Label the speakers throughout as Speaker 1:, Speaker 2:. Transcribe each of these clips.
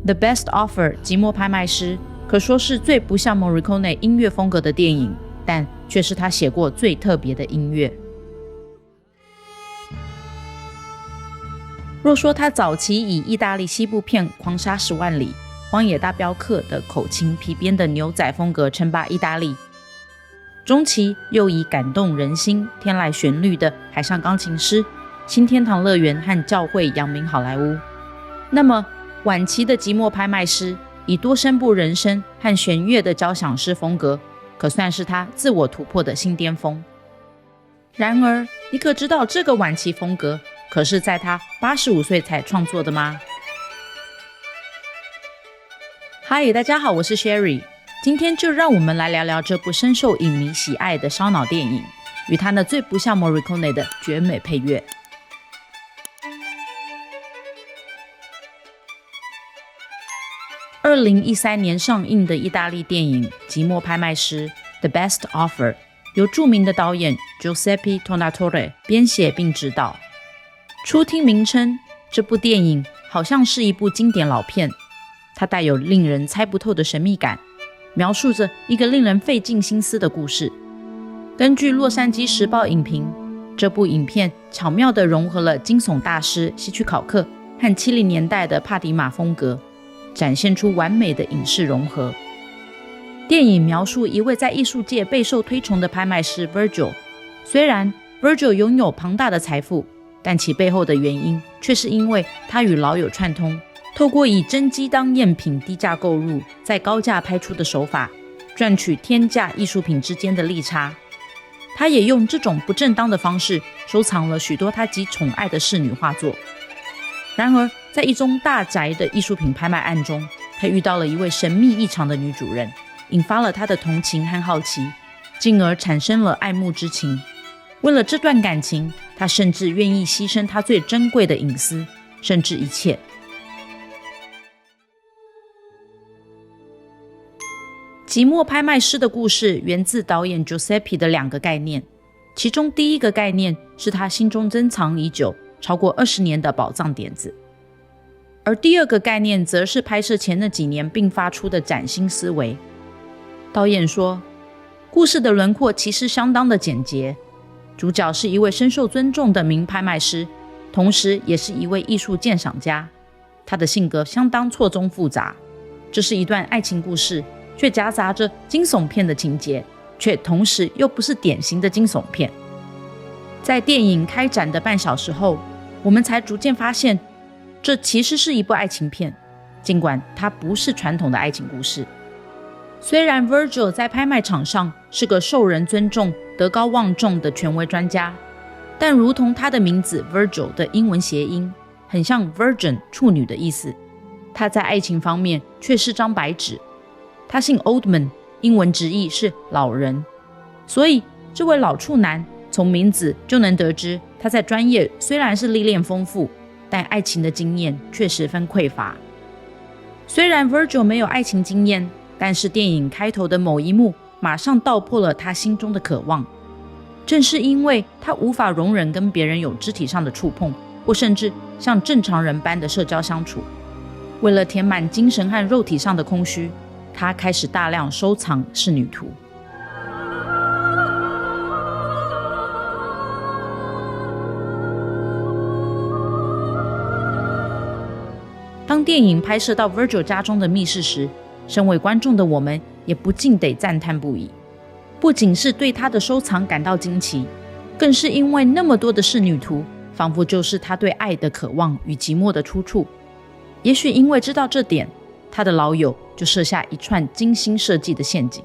Speaker 1: The Best Offer 寂寞拍卖师可说是最不像 Morricone 音乐风格的电影，但却是他写过最特别的音乐。若说他早期以意大利西部片《狂沙10万里》、《荒野大镖客》的口琴皮鞭的牛仔风格称霸意大利，中期又以感动人心、天籁旋律的《海上钢琴师》、《新天堂乐园》和《教会》扬名好莱坞，那么晚期的寂寞拍卖师以多声部人声和弦乐的交响诗风格，可算是他自我突破的新巅峰。然而，你可知道这个晚期风格可是在他85岁才创作的吗？嗨，大家好，我是 Sherry， 今天就让我们来聊聊这部深受影迷喜爱的烧脑电影，与他那最不像 Morricone 的绝美配乐。2013年上映的意大利电影《寂寞拍卖师》The Best Offer 由著名的导演 Giuseppe Tornatore 编写并执导。初听名称，这部电影好像是一部经典老片，它带有令人猜不透的神秘感，描述着一个令人费尽心思的故事。根据洛杉矶时报影评，这部影片巧妙地融合了惊悚大师希区考克和70年代的帕迪玛风格，展现出完美的影视融合。电影描述一位在艺术界备受推崇的拍卖师 Virgil， 虽然 Virgil 拥有庞大的财富，但其背后的原因却是因为他与老友串通，透过以真迹当赝品低价购入，再高价拍出的手法，赚取天价艺术品之间的利差。他也用这种不正当的方式收藏了许多他极宠爱的仕女画作。然而在一宗大宅的艺术品拍卖案中，他遇到了一位神秘异常的女主人，引发了他的同情和好奇，进而产生了爱慕之情。为了这段感情，他甚至愿意牺牲他最珍贵的隐私，甚至一切。寂寞拍卖师的故事源自导演 Giuseppe 的2个概念，其中第一个概念是他心中珍藏已久超过20年的宝藏点子，而第二个概念则是拍摄前那几年并发出的崭新思维。导演说，故事的轮廓其实相当的简洁，主角是一位深受尊重的名拍卖师，同时也是一位艺术鉴赏家。他的性格相当错综复杂，这是一段爱情故事，却夹杂着惊悚片的情节，却同时又不是典型的惊悚片。在电影开展的半小时后，我们才逐渐发现，这其实是一部爱情片，尽管它不是传统的爱情故事。虽然 Virgil 在拍卖场上是个受人尊重、德高望重的权威专家，但如同他的名字 Virgil 的英文谐音，很像 Virgin 处女的意思，他在爱情方面却是张白纸。他姓 Oldman， 英文直译是老人，所以这位老处男从名字就能得知，他在专业虽然是历练丰富，但爱情的经验却十分匮乏。虽然 Virgil 没有爱情经验，但是电影开头的某一幕马上道破了他心中的渴望。正是因为他无法容忍跟别人有肢体上的触碰，或甚至像正常人般的社交相处，为了填满精神和肉体上的空虚，他开始大量收藏仕女图。当电影拍摄到 Virgil 家中的密室时，身为观众的我们也不禁得赞叹不已。不仅是对他的收藏感到惊奇，更是因为那么多的仕女图，仿佛就是他对爱的渴望与寂寞的出处。也许因为知道这点，他的老友就设下一串精心设计的陷阱。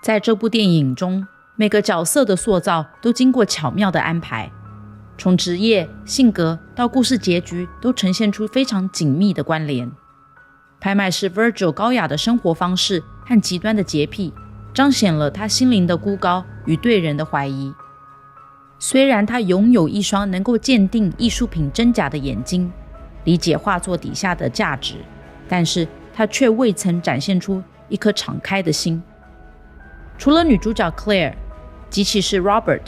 Speaker 1: 在这部电影中，每个角色的塑造都经过巧妙的安排，从职业、性格到故事结局都呈现出非常紧密的关联。拍卖师 Virgil 高雅的生活方式和极端的洁癖，彰显了他心灵的孤高与对人的怀疑。虽然他拥有一双能够鉴定艺术品真假的眼睛，理解画作底下的价值，但是他却未曾展现出一颗敞开的心。除了女主角 Claire 及其是 Robert，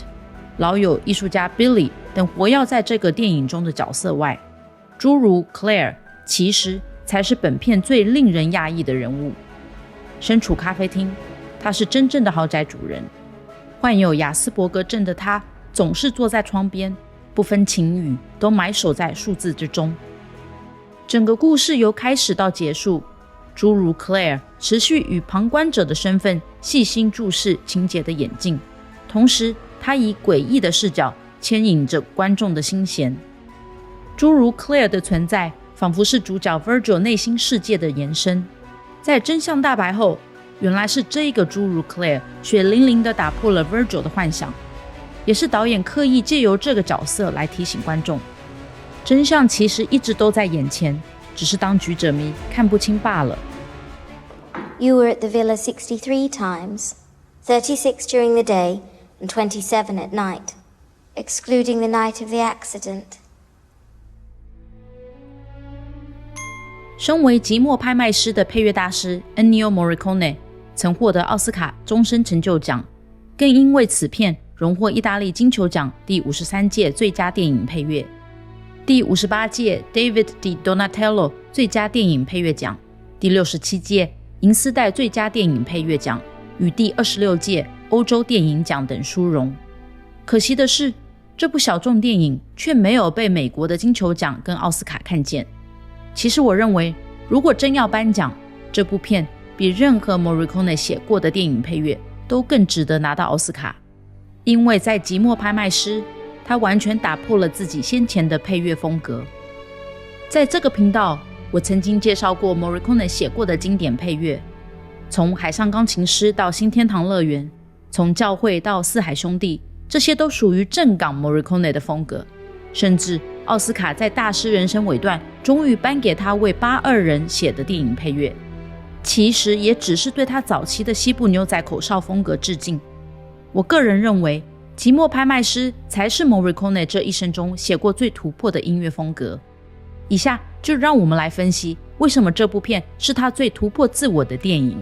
Speaker 1: 老友艺术家 Billy 等活跃在这个电影中的角色外，诸如 Claire 其实才是本片最令人讶异的人物。身处咖啡厅，他是真正的豪宅主人。患有亚斯伯格症的他总是坐在窗边，不分晴雨都埋首在数字之中。整个故事由开始到结束，诸如 Claire 持续以旁观者的身份细心注视情节的演进，同时他以诡异的视角牵引着观众的心弦。诸如 Claire 的存在仿佛是主角 Virgil 内心世界的延伸。在真相大白后，原来是这个诸如 Claire 血淋淋地打破了 Virgil 的幻想，也是导演刻意借由这个角色来提醒观众，真相其实一直都在眼前，只是当局者迷看不清罢了。
Speaker 2: You were at the villa 63 times, 36 during the day and 27 at night, excluding the night of the accident.
Speaker 1: 身为寂寞拍卖师的配乐大师 Ennio Morricone 曾获得奥斯卡终身成就奖，更因为此片荣获意大利金球奖第53届最佳电影配乐、第58届 David di Donatello 最佳电影配乐奖、第67届银丝带最佳电影配乐奖与第26届欧洲电影奖等殊荣。可惜的是，这部小众电影却没有被美国的金球奖跟奥斯卡看见。其实我认为，如果真要颁奖，这部片比任何 Morricone 写过的电影配乐都更值得拿到奥斯卡。因为在《寂寞拍卖师》，他完全打破了自己先前的配乐风格。在这个频道，我曾经介绍过 Morricone 写过的经典配乐，从《海上钢琴师》到《新天堂乐园》，从《教会》到《四海兄弟》，这些都属于正港 Morricone 的风格。甚至奥斯卡在大师人生尾段终于颁给他为82人写的电影配乐，其实也只是对他早期的西部牛仔口哨风格致敬。我个人认为，《寂寞拍卖师》才是 Morricone 这一生中写过最突破的音乐风格。以下就让我们来分析为什么这部片是他最突破自我的电影。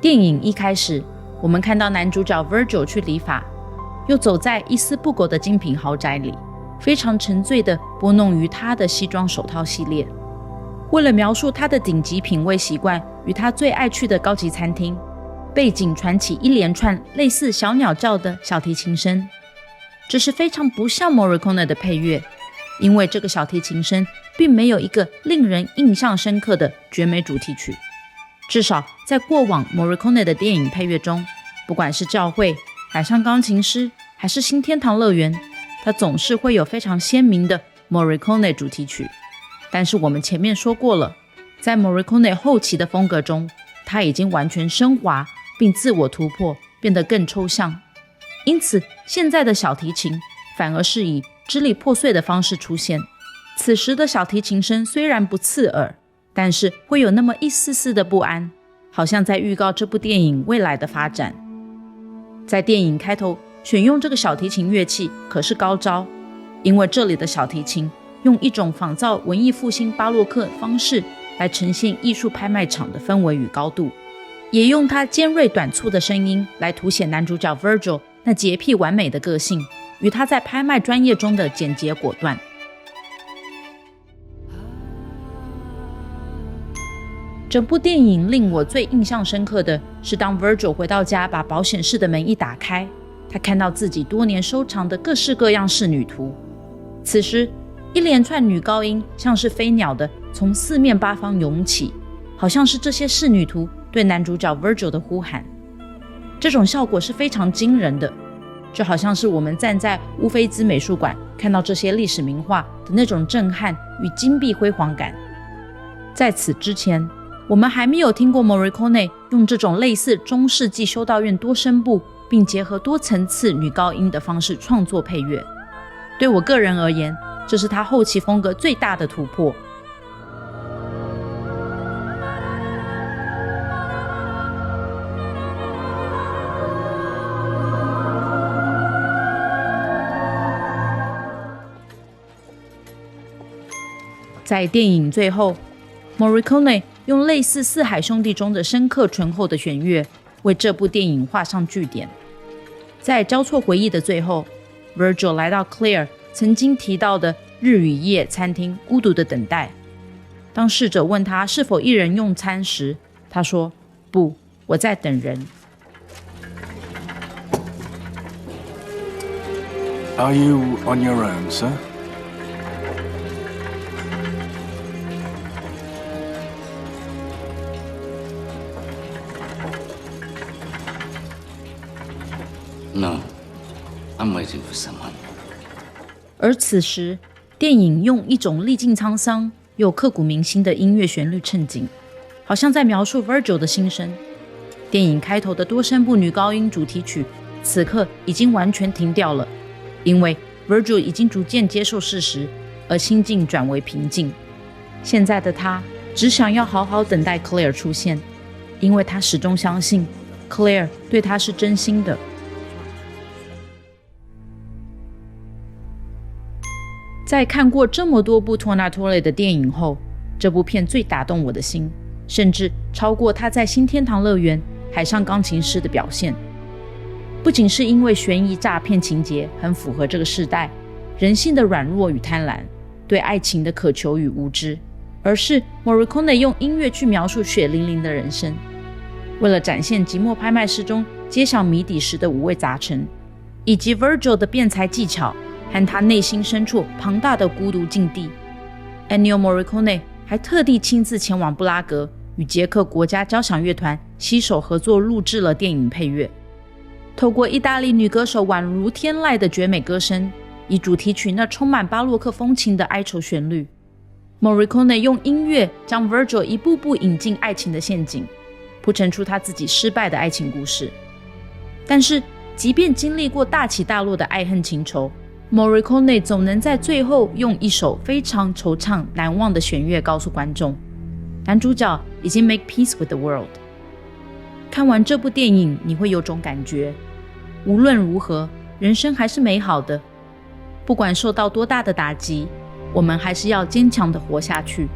Speaker 1: 电影一开始，我们看到男主角 Virgil 去理发，又走在一丝不苟的精品豪宅里，非常沉醉地拨弄于他的西装手套系列。为了描述他的顶级品味习惯与他最爱去的高级餐厅，背景传起一连串类似小鸟叫的小提琴声。这是非常不像 Morricone 的配乐，因为这个小提琴声并没有一个令人印象深刻的绝美主题曲。至少在过往 Morricone 的电影配乐中，不管是教会、海上钢琴师还是新天堂乐园，它总是会有非常鲜明的 Morricone 主题曲。但是我们前面说过了，在 Morricone 后期的风格中，他已经完全升华并自我突破，变得更抽象。因此现在的小提琴反而是以支离破碎的方式出现。此时的小提琴声虽然不刺耳，但是会有那么一丝丝的不安，好像在预告这部电影未来的发展。在电影开头选用这个小提琴乐器可是高招，因为这里的小提琴用一种仿造文艺复兴巴洛克方式来呈现艺术拍卖场的氛围与高度，也用它尖锐短促的声音来凸显男主角 Virgil 那洁癖完美的个性与他在拍卖专业中的简洁果断。整部电影令我最印象深刻的是，当 Virgil 回到家把保险室的门一打开，他看到自己多年收藏的各式各样仕女图。此时一连串女高音像是飞鸟的从四面八方涌起，好像是这些仕女图对男主角 Virgil 的呼喊。这种效果是非常惊人的，就好像是我们站在乌菲兹美术馆看到这些历史名画的那种震撼与金碧辉煌感。在此之前，我们还没有听过 Morricone 用这种类似中世纪修道院多声部并结合多层次女高音的方式创作配乐。对我个人而言，这是他后期风格最大的突破。在电影最后， Morricone 用类似四海兄弟中的深刻醇厚的弦乐，为这部电影画上句点。在交错回忆的最后， Virgil 来到 Claire 曾经提到的日与夜餐厅孤独的等待。当侍者问他是否一人用餐时，他说：不，我在等人。
Speaker 3: Are you on your own, sir?
Speaker 4: No, I'm waiting for someone.
Speaker 1: 而此时，电影用一种历尽沧桑又刻骨铭心的音乐旋律衬景，好像在描述 Virgil 的心声。电影开头的多声部女高音主题曲，此刻已经完全停掉了，因为 Virgil 已经逐渐接受事实，而心境转为平静。现在的他只想要好好等待 Claire 出现，因为他始终相信 Claire 对他是真心的。在看过这么多部托纳托雷的电影后，这部片最打动我的心，甚至超过他在新天堂乐园、海上钢琴师的表现。不仅是因为悬疑诈骗情节很符合这个世代人性的软弱与贪婪，对爱情的渴求与无知，而是 Morricone 用音乐去描述血淋淋的人生。为了展现寂寞拍卖师中揭晓谜底时的五味杂陈，以及 Virgil 的辩才技巧和他内心深处庞大的孤独境地， Ennio Morricone 还特地亲自前往布拉格，与捷克国家交响乐团携手合作录制了电影配乐。透过意大利女歌手宛如天籁的绝美歌声，以主题曲那充满巴洛克风情的哀愁旋律， Morricone 用音乐将 Virgil 一步步引进爱情的陷阱，铺陈出他自己失败的爱情故事。但是即便经历过大起大落的爱恨情仇， Morricone 总能在最后用一首非常惆怅难忘的弦乐告诉观众，男主角已经 make peace with the world。 看完这部电影，你会有种感觉，无论如何，人生还是美好的。不管受到多大的打击，我们还是要坚强地活下去。